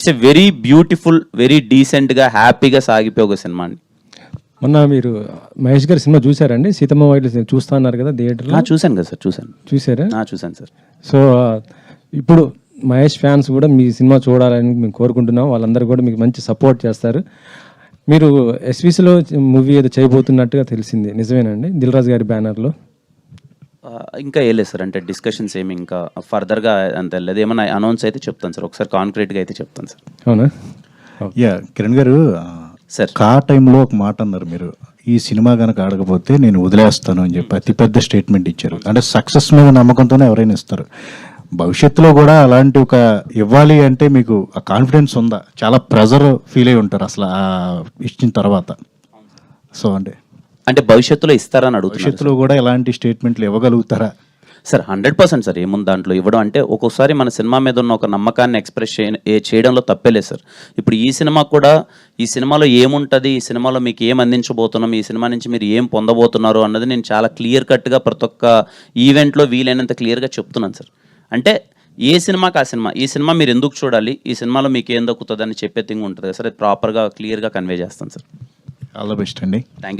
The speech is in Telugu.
It's a very beautiful, very డీసెంట్గా హ్యాపీగా సాగిపోయే ఒక సినిమా అండి. మొన్న మీరు మహేష్ గారి సినిమా చూసారండి? సీతమ్మ వాకిలి చూస్తా అన్నారు కదా థియేటర్లో. చూశాను కదా సార్, చూసారా? చూశాను సార్. సో ఇప్పుడు మహేష్ ఫ్యాన్స్ కూడా మీ సినిమా చూడాలని మేము కోరుకుంటున్నాం. వాళ్ళందరూ కూడా మీకు మంచి సపోర్ట్ చేస్తారు. మీరు ఎస్విసిలో మూవీ ఏదో చేయబోతున్నట్టుగా తెలిసింది, నిజమేనండి? దిల్ రాజు గారి బ్యానర్లో. ఇంకా వేయలేదు సార్, అంటే డిస్కషన్స్ ఏమి ఇంకా ఫర్దర్గా అంత వెళ్ళలేదు. ఏమైనా అనౌన్స్ అయితే చెప్తాను సార్, ఒకసారి కాంక్రీట్గా అయితే చెప్తాను సార్. అవునా? యా కిరణ్ గారు సార్, ఆ టైంలో ఒక మాట అన్నారు మీరు, ఈ సినిమా కనుక ఆడకపోతే నేను వదిలేస్తాను అని చెప్పి అతిపెద్ద స్టేట్మెంట్ ఇచ్చారు. అంటే సక్సెస్ మీద నమ్మకంతోనే ఎవరైనా ఇస్తారు. భవిష్యత్తులో కూడా అలాంటి ఒక ఇవ్వాలి అంటే మీకు ఆ కాన్ఫిడెన్స్ ఉందా? చాలా ప్రెజర్ ఫీల్ అయి ఉంటారు అసలు ఇచ్చిన తర్వాత. సో అంటే భవిష్యత్తులో ఇస్తారని అడుగుతున్నారు భవిష్యత్తులో కూడా ఎలాంటి స్టేట్మెంట్లు ఇవ్వగలుగుతారా సార్? 100% సార్. ఏముంది దాంట్లో ఇవ్వడం అంటే, ఒక్కోసారి మన సినిమా మీద ఉన్న ఒక నమ్మకాన్ని ఎక్స్ప్రెస్ చేయడంలో తప్పేలేదు సార్. ఇప్పుడు ఈ సినిమా కూడా, ఈ సినిమాలో ఏముంటుంది, ఈ సినిమాలో మీకు ఏం అందించబోతున్నాం, ఈ సినిమా నుంచి మీరు ఏం పొందబోతున్నారు అన్నది నేను చాలా క్లియర్ కట్గా ప్రతి ఒక్క ఈవెంట్లో వీలైనంత క్లియర్గా చెప్తున్నాను సార్. అంటే ఏ సినిమాకి ఆ సినిమా, ఈ సినిమా మీరు ఎందుకు చూడాలి, ఈ సినిమాలో మీకు ఏం దక్కుతుంది అని చెప్పే థింగ్ ఉంటుంది కదా సార్. అది ప్రాపర్గా క్లియర్గా కన్వే చేస్తాను సార్. ఆల్ ద బెస్ట్ అండి. Thank you.